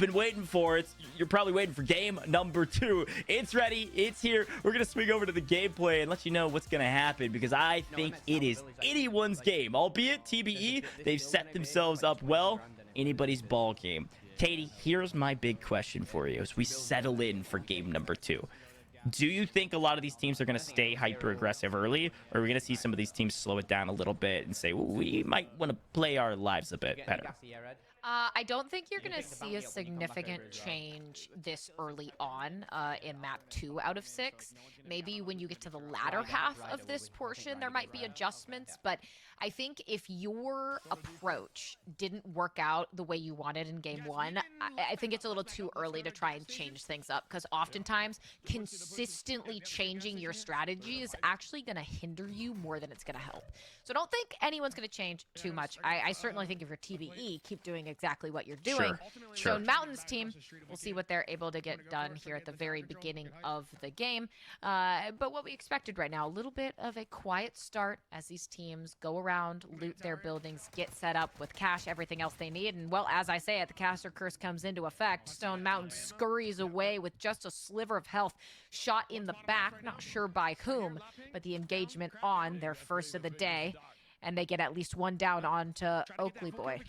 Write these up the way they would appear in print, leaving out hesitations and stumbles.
been waiting for. You're probably waiting for game number 2. It's ready. It's here. We're going to swing over to the gameplay and let you know what's going to happen, because I think it is anyone's game. Albeit TBE, they've set themselves up well. Anybody's ball game. Katie, here's my big question for you as we settle in for game number 2. Do you think a lot of these teams are going to stay hyper aggressive early, or are we going to see some of these teams slow it down a little bit and say, well, we might want to play our lives a bit better? I don't think you're going to see a significant change this early on in map 2 out of 6. Maybe when you get to the latter half of this portion, there might be adjustments, but I think if your approach didn't work out the way you wanted in game 1, I think it's a little too early to try and change things up, because oftentimes consistently changing your strategy is actually going to hinder you more than it's going to help. So don't think anyone's going to change too much. I certainly think if you're TBE, keep doing exactly what you're doing. Sure. So Mountain's team, we'll see what they're able to get done here at the very beginning of the game. But what we expected right now, a little bit of a quiet start as these teams go around, loot their buildings, get set up with cash, everything else they need. And well, as I say it, the caster curse comes into effect. Stone Mountain scurries away with just a sliver of health, shot in the back, not sure by whom, but the engagement on their first of the day. And they get at least one down onto Oakley Boy.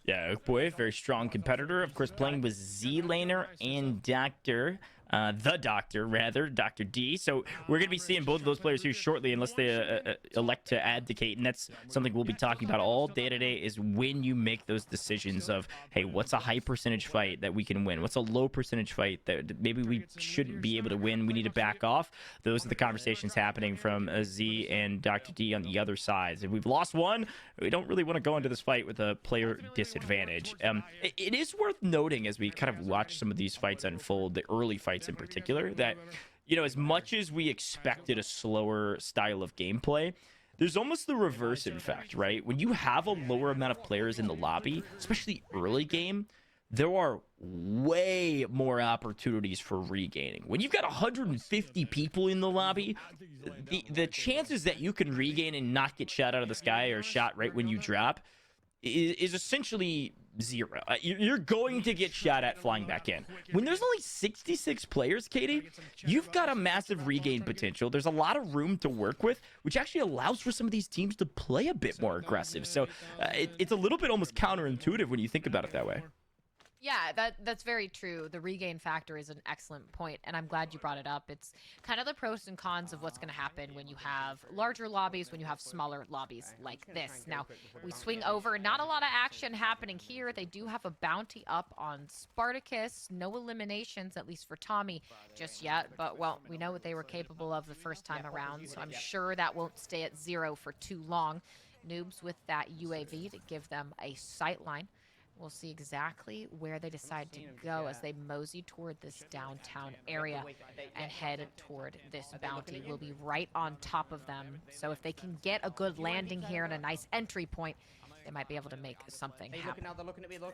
Yeah, Oak Boy, very strong competitor. Of course, playing with Zlaner and Dr. Dr. D. So we're going to be seeing both of those players here shortly, unless they elect to abdicate. And that's something we'll be talking about all day today, is when you make those decisions of, hey, what's a high percentage fight that we can win? What's a low percentage fight that maybe we shouldn't be able to win? We need to back off. Those are the conversations happening from Z and Dr. D on the other sides. If we've lost one, we don't really want to go into this fight with a player disadvantage. It is worth noting, as we kind of watch some of these fights unfold, the early fights in particular, that, you know, as much as we expected a slower style of gameplay, there's almost the reverse in fact, right? When you have a lower amount of players in the lobby, especially early game, there are way more opportunities for regaining. When you've got 150 people in the lobby, the chances that you can regain and not get shot out of the sky or shot right when you drop is essentially zero. You're going to get shot at flying back in. When there's only 66 players, Katie, you've got a massive regain potential. There's a lot of room to work with, which actually allows for some of these teams to play a bit more aggressive. So it's a little bit almost counterintuitive when you think about it that way. Yeah, that's very true. The regain factor is an excellent point, and I'm glad you brought it up. It's kind of the pros and cons of what's going to happen when you have larger lobbies, when you have smaller lobbies like this. Now, we swing over. Not a lot of action happening here. They do have a bounty up on Spartacus. No eliminations, at least for Tommy, just yet. But, well, we know what they were capable of the first time around, so I'm sure that won't stay at 0 for too long. Noobs with that UAV to give them a sight line. We'll see exactly where they decide to go as they mosey toward this downtown area and head toward this bounty. We'll be right on top of them. So if they can get a good landing here and a nice entry point, they might be able to make something happen.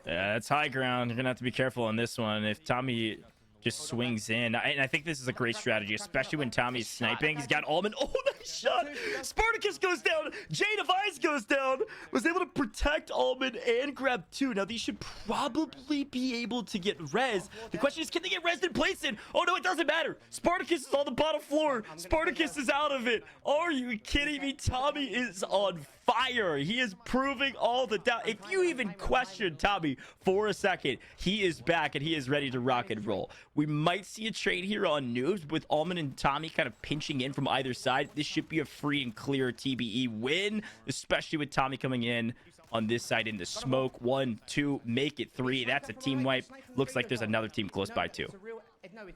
Yeah, that's high ground. You're going to have to be careful on this one. If Tommy just swings in, and I think this is a great strategy, especially when Tommy's sniping. He's got Almond. Oh, nice shot. Spartacus goes down. Jade of Ice goes down. Was able to protect Almond and grab 2. Now, these should probably be able to get res. The question is, can they get res and place in? Oh, no, it doesn't matter. Spartacus is on the bottom floor. Spartacus is out of it. Are you kidding me? Tommy is on fire. He is proving all the doubt. If you even question Tommy for a second, he is back and he is ready to rock and roll. We might see a trade here on Noobs with Almond and Tommy kind of pinching in from either side. This should be a free and clear TBE win, especially with Tommy coming in on this side in the smoke. 1, 2, make it 3. That's a team wipe. Looks like there's another team close by too.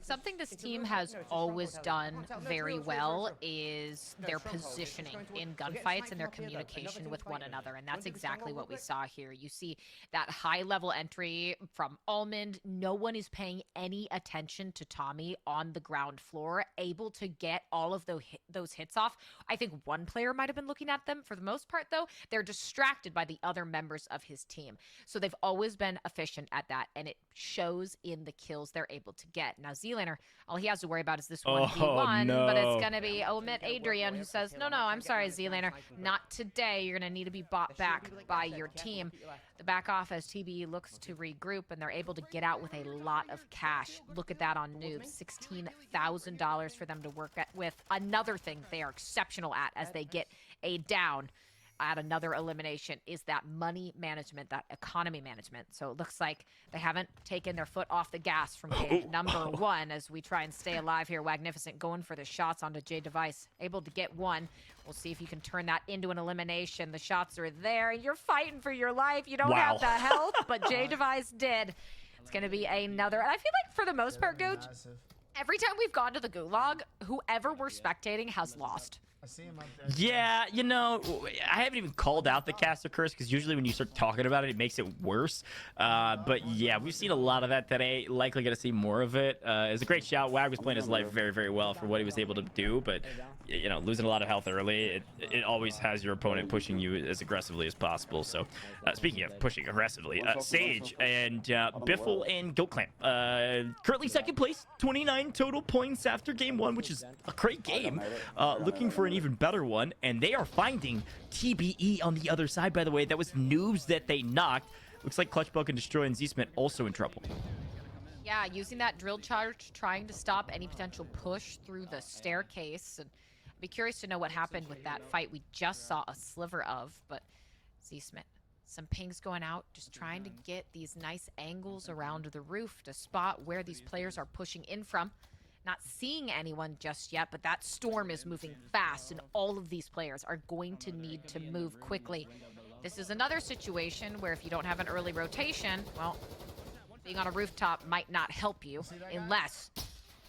Something this team has always done very well is their positioning in gunfights and their communication with one another, and that's exactly what we saw here. You see that high-level entry from Almond. No one is paying any attention to Tommy on the ground floor, able to get all of those hits off. I think one player might have been looking at them. For the most part, though, they're distracted by the other members of his team. So they've always been efficient at that, and it shows in the kills they're able to get. Now, Now Zlaner, all he has to worry about is this 1v1, no. but it's gonna be Omit Adrian who says, no, I'm sorry, Zlaner, not today. You're gonna need to be bought back by your team. The back off as TBE looks to regroup, and they're able to get out with a lot of cash. Look at that on Noobs, $16,000 for them to work with. Another thing they are exceptional at as they get a down at another elimination is that money management, that economy management. So it looks like they haven't taken their foot off the gas from game number 1 as we try and stay alive here. Wagnificent going for the shots onto J Device, able to get one. We'll see if you can turn that into an elimination. The shots are there, and you're fighting for your life. You don't have the health, but J Device did. It's going to be another, and I feel like for the most part, Gooch, every time we've gone to the Gulag, whoever we're spectating has lost. Yeah, you know, I haven't even called out the caster curse because usually when you start talking about it, it makes it worse. But yeah, we've seen a lot of that today. Likely going to see more of it. It's a great shout. Wag was playing his life very, very well for what he was able to do. But, you know, losing a lot of health early, it always has your opponent pushing you as aggressively as possible. So speaking of pushing aggressively, Sage and Biffle and Goat Clan currently second place, 29 total points after game 1, which is a great game. Looking for an even better one, and they are finding TBE on the other side. By the way, that was Noobs that they knocked. Looks like Clutchbug and Destroy and Z-Smith also in trouble. Yeah, using that drill charge, trying to stop any potential push through the staircase. And I'd be curious to know what happened with that fight we just saw a sliver of. But Z-Smith, some pings going out, just trying to get these nice angles around the roof to spot where these players are pushing in from. Not seeing anyone just yet, but that storm is moving fast, and all of these players are going to need to move quickly. This is another situation where if you don't have an early rotation, well, being on a rooftop might not help you unless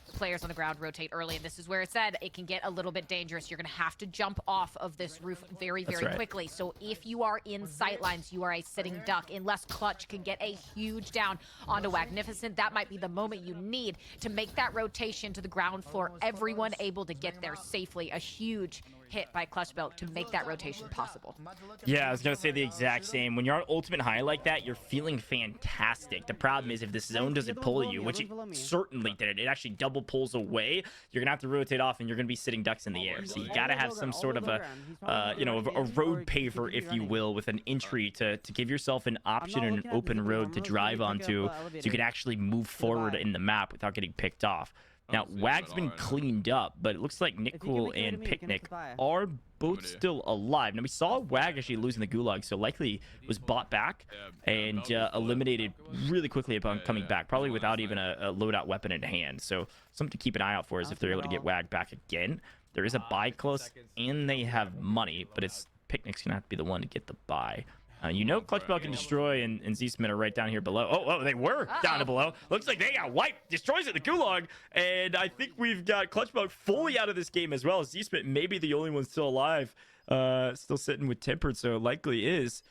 the players on the ground rotate early. And this is where it said it can get a little bit dangerous. You're going to have to jump off of this roof very, very quickly. So if you are in sight lines, you are a sitting duck. Unless Clutch can get a huge down onto Wagnificent, that might be the moment you need to make that rotation to the ground floor. Everyone able to get there safely. A huge hit by Clutch Belt to make that rotation possible. Yeah, I was going to say the exact same. When you're on ultimate high like that, you're feeling fantastic. The problem is if this zone doesn't pull you, which it certainly did, it actually double pulls away, you're going to have to rotate off and you're going to be sitting ducks in the air. So you got to have some sort of a, you know, a road paver, if you will, with an entry to give yourself an option and an open road to drive onto so you can actually move forward in the map without getting picked off. Now, Wag's been cleaned up, but it looks like Nickcool and Picnic are both still alive. Now, we saw Wag actually losing the Gulag, so likely was bought back and eliminated really quickly upon coming back, probably without even a loadout weapon in hand. So something to keep an eye out for is if they're able to get Wag back again. There is a buy close, and they have money, but it's Picnic's going to have to be the one to get the buy. You know, Clutchbug can Destroy and Z-Smith are right down here below. Oh, they were down to below. Looks like they got wiped. Destroys at the Gulag. And I think we've got Clutchbug fully out of this game as well. Z-Smith may be the only one still alive. Still sitting with Tempered, so likely is.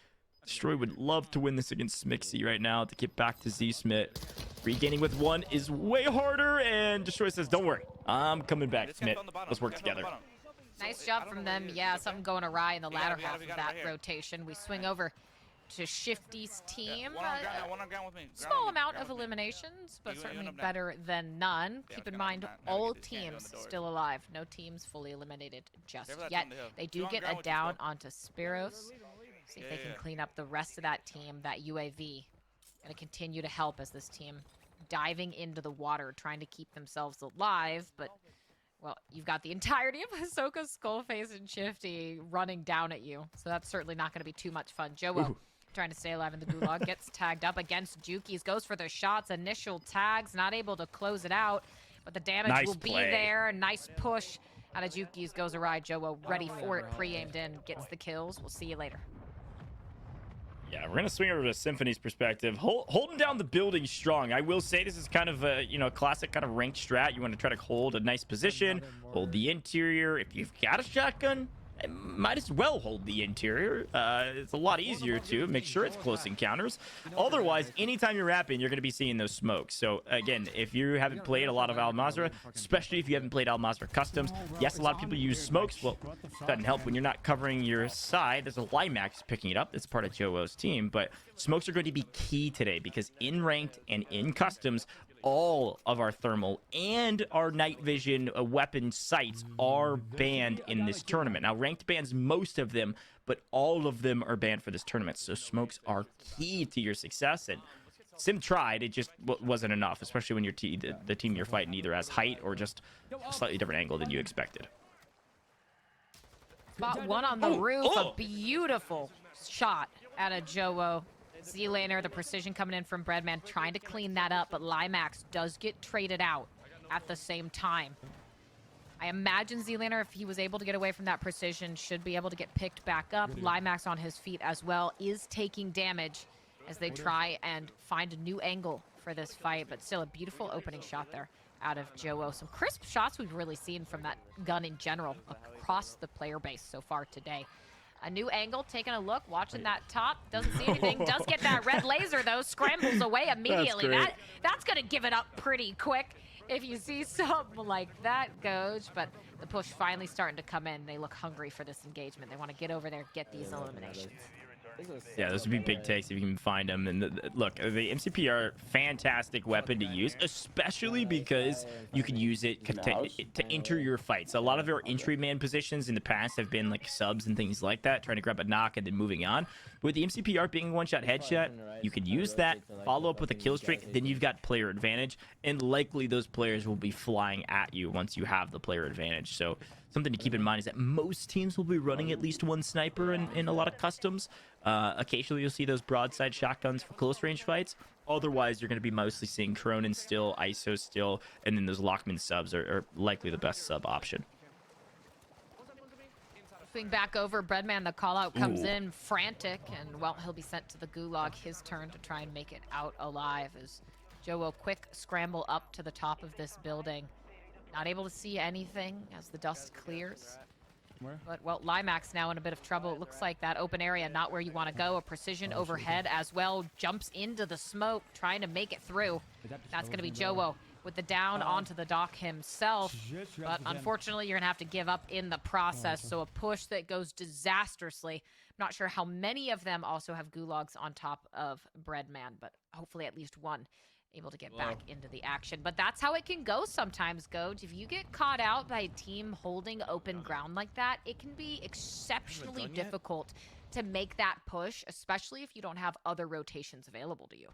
Destroy would love to win this against Smixy right now to get back to Z-Smith. Regaining with one is way harder, and Destroy says, don't worry. I'm coming back, Smith. Let's work together. Nice job from them. Yeah, something going awry in the latter half of that rotation. We swing over to Shifty's team. Small amount of eliminations, but certainly better than none. Keep in mind, all teams still alive. No teams fully eliminated just yet. They do get a down onto Spiros. See if they can clean up the rest of that team. That UAV going to continue to help as this team diving into the water, trying to keep themselves alive, but well, you've got the entirety of Ahsoka, Skullface, and Shifty running down at you. So that's certainly not going to be too much fun. Joewo trying to stay alive in the Gulag, gets tagged up against Jukies, goes for the shots, initial tags, not able to close it out, but the damage will be there. Nice push out of Jukies, goes awry. Joewo ready for it, pre-aimed in, gets the kills. We'll see you later. Yeah, we're going to swing over to Symphony's perspective. Holding down the building strong. I will say this is kind of a, you know, classic kind of ranked strat. You want to try to hold a nice position, hold the interior. If you've got a shotgun, might as well hold the interior. It's a lot easier to make sure it's close encounters. Otherwise, anytime you're rapping, you're going to be seeing those smokes. So again, if you haven't played a lot of Al Mazrah, especially if you haven't played Al Mazrah Customs, yes, a lot of people use smokes. Well, it doesn't help when you're not covering your side. There's a Limax picking it up. That's part of Joewo's team. But smokes are going to be key today because in ranked and in customs, all of our thermal and our night vision weapon sights are banned in this tournament. Now, ranked bans most of them, but all of them are banned for this tournament. So smokes are key to your success. And Sim tried, it just wasn't enough, especially when the team you're fighting either has height or just a slightly different angle than you expected. Spot one on the roof, a beautiful shot at a Joewo. Zlaner, the precision coming in from Breadman, trying to clean that up, but Limax does get traded out at the same time. I imagine Zlaner, if he was able to get away from that precision, should be able to get picked back up. Limax on his feet as well is taking damage as they try and find a new angle for this fight, but still a beautiful opening shot there out of Joewo. Some crisp shots we've really seen from that gun in general across the player base so far today. A new angle, taking a look, watching that top, doesn't see anything, does get that red laser though, scrambles away immediately. That's gonna give it up pretty quick if you see something like that, Goj. But the push finally starting to come in. They look hungry for this engagement. They want to get over there, get these eliminations. Yeah, those would be big takes if you can find them. And look, the MCP are fantastic weapon to use, especially because you can use it to enter your fights. A lot of our entry man positions in the past have been like subs and things like that, trying to grab a knock and then moving on. With the MCPR being a one-shot headshot, you can use that, follow up with a kill streak, then you've got player advantage, and likely those players will be flying at you once you have the player advantage. So something to keep in mind is that most teams will be running at least one sniper in a lot of customs. Occasionally you'll see those broadside shotguns for close range fights. Otherwise, you're going to be mostly seeing Cronin still, ISO still, and then those Lockman subs are likely the best sub option. Swing back over, Breadman, the call out comes in frantic, and well, he'll be sent to the gulag. His turn to try and make it out alive as Joewo quick scramble up to the top of this building. Not able to see anything as the dust clears. But, well, Limax now in a bit of trouble. It looks like that open area, not where you want to go. A precision overhead as well. Jumps into the smoke, trying to make it through. That's going to be Joewo with the down onto the dock himself. But unfortunately, you're going to have to give up in the process. So a push that goes disastrously. I'm not sure how many of them also have gulags on top of Breadman, but hopefully at least one able to get back into the action. But that's how it can go sometimes, Goj. If you get caught out by a team holding open ground like that, it can be exceptionally difficult to make that push, especially if you don't have other rotations available to you.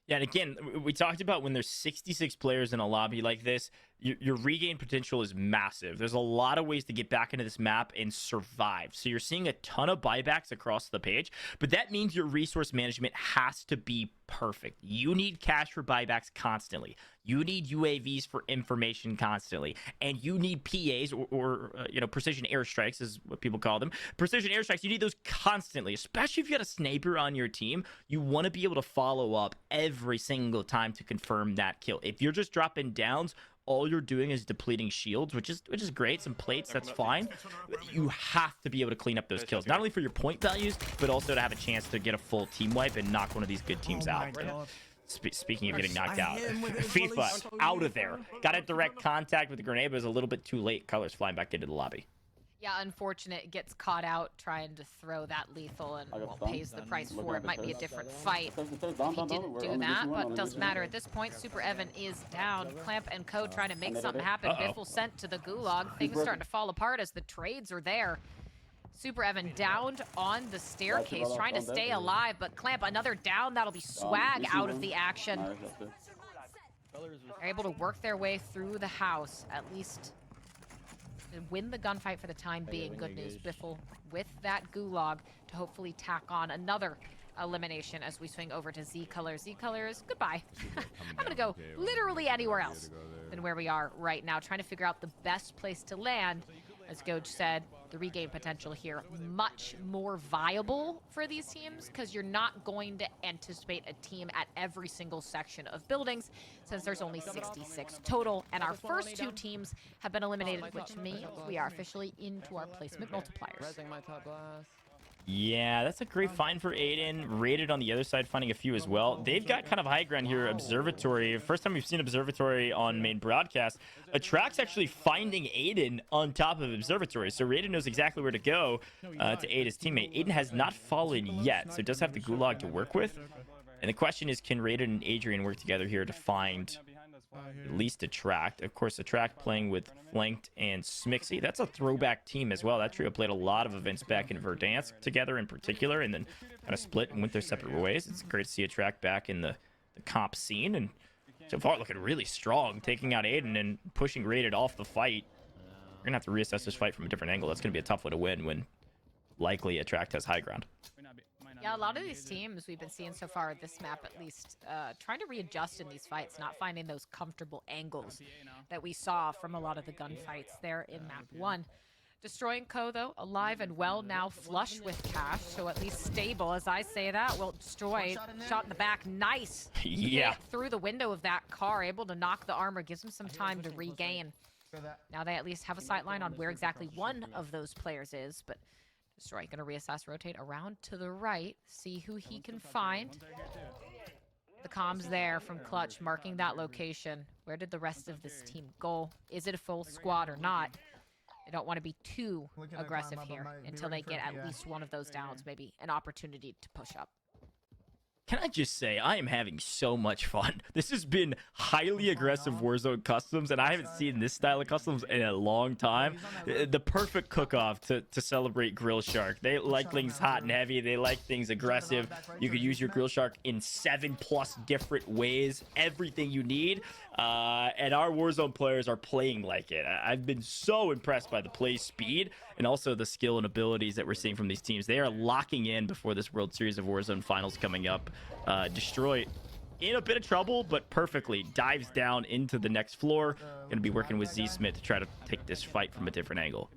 Yeah, and again, we talked about when there's 66 players in a lobby like this, your regain potential is massive. There's a lot of ways to get back into this map and survive. So you're seeing a ton of buybacks across the page, but that means your resource management has to be perfect. You need cash for buybacks constantly. You need UAVs for information constantly, and you need PAs or precision airstrikes is what people call them. Precision airstrikes, you need those constantly, especially if you got a sniper on your team. You want to be able to follow up every single time to confirm that kill. If you're just dropping downs, all you're doing is depleting shields, which is great. Some plates, that's fine. You have to be able to clean up those kills, not only for your point values, but also to have a chance to get a full team wipe and knock one of these good teams out. Speaking of getting knocked out, FIFA out of there. Got a direct contact with the grenade, but it was a little bit too late. Colors flying back into the lobby. Yeah, unfortunate. Gets caught out trying to throw that lethal and pays the price for it. Might be a different fight if he didn't do that, but doesn't matter at this point. Super Evan is down. Clamp and Co trying to make something happen. Biffle sent to the gulag. Things starting to fall apart as the trades are there. Super Evan downed on the staircase, trying to stay alive, but Clamp another down. That'll be Swagg out of the action. They're able to work their way through the house, at least win the gunfight for the time being. Good news, Biffle with that gulag to hopefully tack on another elimination as we swing over to Z Colors. Z Colors, goodbye. I'm gonna go literally anywhere else than where we are right now, trying to figure out the best place to land. As Goj said, the regain potential here much more viable for these teams because you're not going to anticipate a team at every single section of buildings since there's only 66 total, and our first two teams have been eliminated, which means we are officially into our placement multipliers. Yeah, that's a great find for Aydan. Rated on the other side, finding a few as well. They've got kind of high ground here. Observatory. First time we've seen Observatory on main broadcast. Attract's actually finding Aydan on top of Observatory. So Raiden knows exactly where to go to aid his teammate. Aydan has not fallen yet, so does have the gulag to work with. And the question is, can Raiden and Adrian work together here to find at least Attract? Of course, Attract playing with Flanked and Smixy. That's a throwback team as well. That trio played a lot of events back in Verdansk together in particular, and then kind of split and went their separate ways. It's great to see Attract back in the comp scene, and so far looking really strong, taking out Aydan and pushing Raiden off the fight. We're gonna have to reassess this fight from a different angle. That's gonna be a tough one to win when likely Attract has high ground. Yeah, a lot of these teams we've been seeing so far, this map at least, trying to readjust in these fights, not finding those comfortable angles that we saw from a lot of the gunfights there in map 1. Destroying Co, though, alive and well, now flush with cash, so at least stable. As I say that, well, destroyed, shot in the back, nice. Yeah. Hit through the window of that car, able to knock the armor, gives him some time to regain. Now they at least have a sight line on where exactly one of those players is, but Destroy gonna reassess, rotate around to the right, see who he can find. The comms there from Clutch marking that location. Where did the rest of this team go? Is it a full squad or not? They don't want to be too aggressive here until they get at least one of those downs, maybe an opportunity to push up. Can I just say, I am having so much fun. This has been highly aggressive Warzone customs, and I haven't seen this style of customs in a long time. The perfect cook-off to celebrate Grill Shark. They like things hot and heavy. They like things aggressive. You could use your Grill Shark in 7+ different ways. Everything you need. And our Warzone players are playing like it. I've been so impressed by the play speed and also the skill and abilities that we're seeing from these teams. They are locking in before this World Series of Warzone finals coming up. Destroy in a bit of trouble, but perfectly dives down into the next floor. Gonna be working with Z Smith to try to take this fight from a different angle.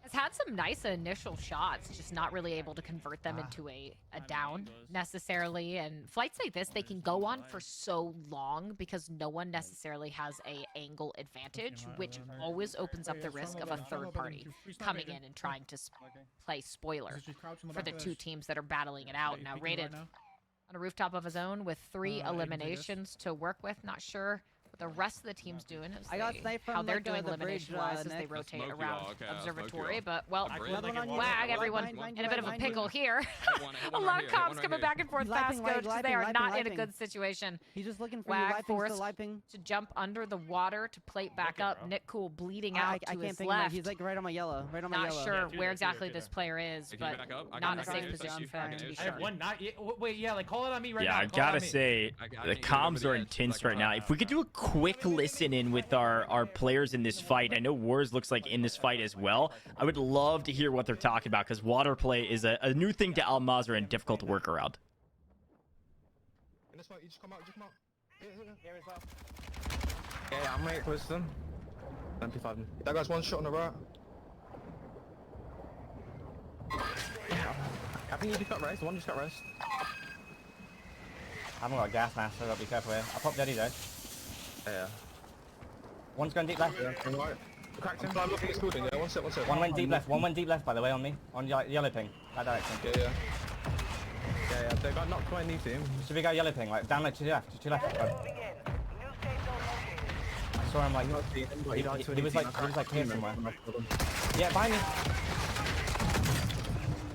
Has had some nice initial shots, just not really able to convert them into a down necessarily. And flights like this, they can go on for so long because no one necessarily has a angle advantage, which always opens up the risk of a third party coming in and trying to play spoiler for the two teams that are battling it out. Now Raiden on a rooftop of his own with 3 eliminations to work with. Not sure what the rest of the team's doing, how they're doing elimination-wise as they rotate around Observatory. But, well, Swagg, everyone in a bit of a pickle here. A lot of comms coming back and forth fast, coach. They are not in a good situation. He's just looking for Swagg forced to jump under the water to plate back up. Nick Cool bleeding out to his left. He's like right on my yellow. Right on my yellow. Not sure where exactly this player is, but not in a safe position for him to be sure. Wait, yeah, like call it on me right now. Yeah, I gotta say, the comms are intense right now. If we could do a quick listen in with our players in this fight. I know Wars looks like in this fight as well. I would love to hear what they're talking about because water play is a new thing to Al Mazrah and difficult to work around. Yeah, I'm right close to them. 25. That guy's one shot on the right. Yeah, I think you just got rest. One just got rest. I haven't got a gas mask, so I've got to be careful here. I popped Daddy though. Yeah. One's going deep left. Yeah, I'm right. Cracked him. I'm looking at building, yeah. One sec. One went deep left. One went deep left, by the way, on me. On yellow ping. That direction. Yeah. Yeah, they got knocked by a new team. Should we go yellow ping? Like, down like to your left. To your left. I saw him like... He was like here somewhere. Yeah, behind me.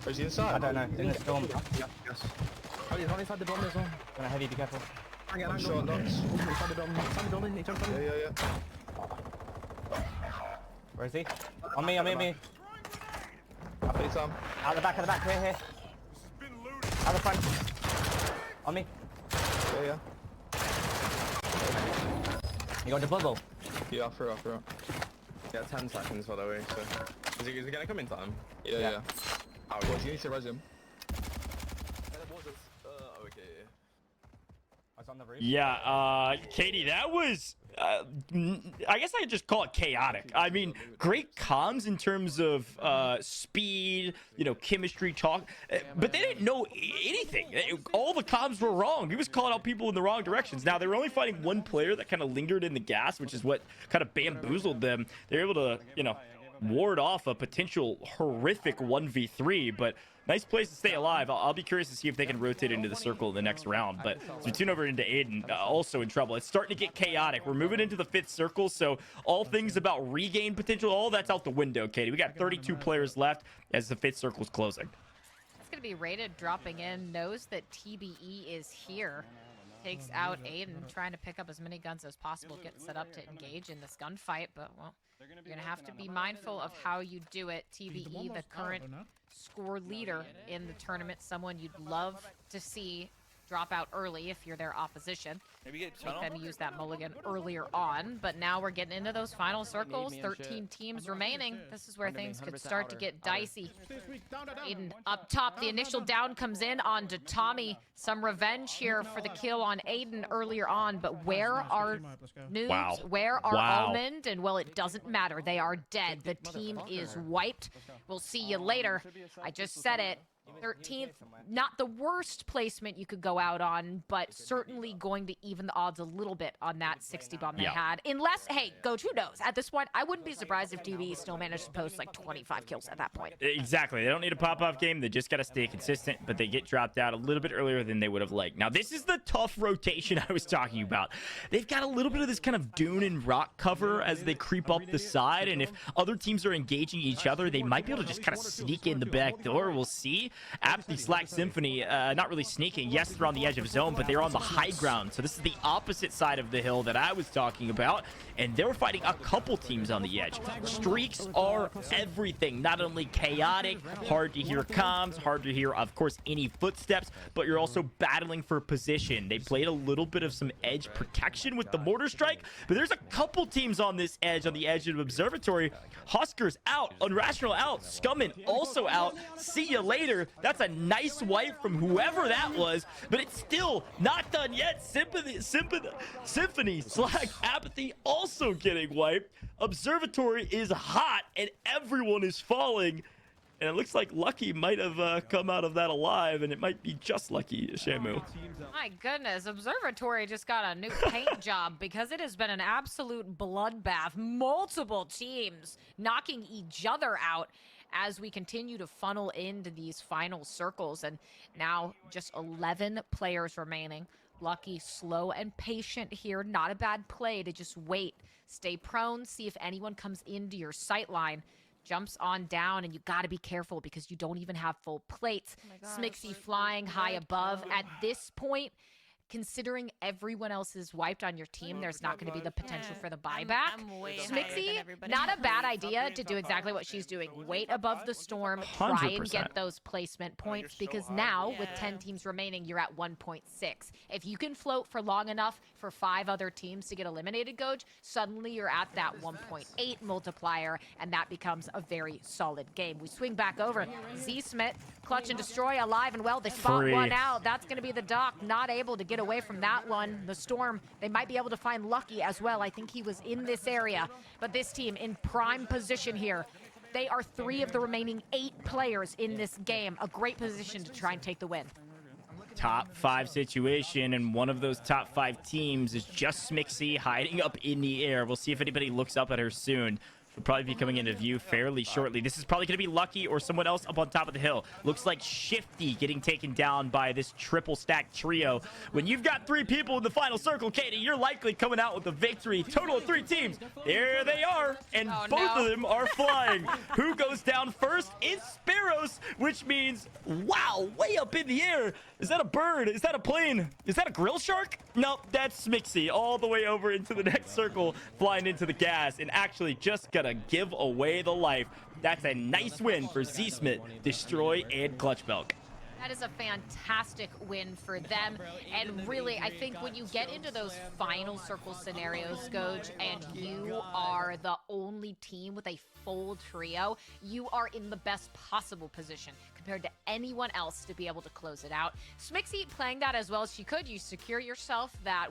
Is he inside? I don't know. In the storm. Yes. Oh, he's on inside the bomb as well. Gonna heavy, be careful. One shot, knocks. Inside the bomb. Inside the building. He jumped on me. Yeah. Where is he? On me. Anytime. Out the back, here. Out the front. On me. Yeah. You got the bubble. Yeah, I threw. Yeah, 10 seconds by the way, so... Is he gonna come in time? Yeah. Oh, Well, you need to res him. Okay. I was on the roof. Yeah, Katie, that was... I guess I could just call it chaotic. I mean, great comms in terms of speed, chemistry, talk, but they didn't know anything. All the comms were wrong. He was calling out people in the wrong directions. Now, they were only fighting one player that kind of lingered in the gas, which is what kind of bamboozled them. They're able to, ward off a potential horrific 1v3, but nice place to stay alive. I'll be curious to see if they can rotate into the circle in the next round. But as we tune over into Aydan, also in trouble. It's starting to get chaotic. We're moving into the 5th circle, so all things about regain potential, all that's out the window, Katie. We got 32 players left as the 5th circle is closing. It's going to be rated dropping in, knows that TBE is here. Takes out Aydan, trying to pick up as many guns as possible, get set up to engage in this gunfight, but, well, you're going to have to be mindful of how you do it. TBE, the current score leader in the tournament, someone you'd love to see drop out early if you're their opposition. Make them use that mulligan earlier on, but now we're getting into those final circles. 13 teams remaining. This is where things could start to get dicey. Aydan up top, the initial down comes in onto Tommy. Some revenge here for the kill on Aydan earlier on, but where are Noobs? Wow. Where are Wow. Almond? And, well, it doesn't matter. They are dead. The team is wiped. We'll see you later. I just said it. 13th, not the worst placement you could go out on, but certainly going to even the odds a little bit on that 60 bomb they had. Unless, hey, Gojo, who knows? At this point, I wouldn't be surprised if DB still managed to post like 25 kills at that point. Exactly. They don't need a pop-off game. They just got to stay consistent, but they get dropped out a little bit earlier than they would have liked. Now, this is the tough rotation I was talking about. They've got a little bit of this kind of dune and rock cover as they creep up the side, and if other teams are engaging each other, they might be able to just kind of sneak in the back door. We'll see. After the Swagg Symphony, not really sneaking. Yes, they're on the edge of zone, but they're on the high ground. So this is the opposite side of the hill that I was talking about. And they're fighting a couple teams on the edge. Streaks are everything. Not only chaotic, hard to hear comms, hard to hear, of course, any footsteps, but you're also battling for position. They played a little bit of some edge protection with the mortar strike, but there's a couple teams on this edge, on the edge of Observatory. Huskerrs out, Unrational out, Scummin also out. See you later. That's a nice wipe from whoever that was, but it's still not done yet. Symphony, Swagg, Apathy also getting wiped. Observatory is hot and everyone is falling. And it looks like Lucky might have come out of that alive, and it might be just Lucky, Shamu. My goodness, Observatory just got a new paint job because it has been an absolute bloodbath. Multiple teams knocking each other out as we continue to funnel into these final circles. And now just 11 players remaining. Lucky, slow and patient here. Not a bad play to just wait. Stay prone, see if anyone comes into your sight line. Jumps on down, and you got to be careful because you don't even have full plates. Smixy flying high above. At this point, considering everyone else is wiped on your team, there's not going to be the potential for the buyback. Smixy, not a bad idea to do exactly what she's doing. Wait above the storm, try and get those placement points, because now, with 10 teams remaining, you're at 1.6. If you can float for long enough for 5 other teams to get eliminated, Gojo, suddenly you're at that 1.8 multiplier, and that becomes a very solid game. We swing back over. Z-Smith, clutch and destroy, alive and well. They spot one out. That's going to be the Doc, not able to get away from that one. The Storm, they might be able to find Lucky as well. I think he was in this area, but this team in prime position here. They are 3 of the remaining 8 players in this game. A great position to try and take the win. Top 5 situation, and one of those top 5 teams is just Smixy hiding up in the air. We'll see if anybody looks up at her soon. Will probably be coming into view fairly shortly. This is probably going to be Lucky or someone else up on top of the hill. Looks like Shifty getting taken down by this triple stack trio. When you've got 3 people in the final circle, Katie, you're likely coming out with a victory. Total of 3 teams. There they are, and both of them are flying. Who goes down first? It's Sparrows, which means, wow, way up in the air. Is that a bird? Is that a plane? Is that a grill shark? Nope, that's Smixy all the way over into the next circle, flying into the gas, and actually just gonna give away the life. That's a nice win for Z-Smith, Destroy, and Clutch Milk. That is a fantastic win for them. And really, I think when you get into those final circle scenarios, Gojo, and you are the only team with a full trio, you are in the best possible position compared to anyone else to be able to close it out. Smixy playing that as well as she could. You secure yourself that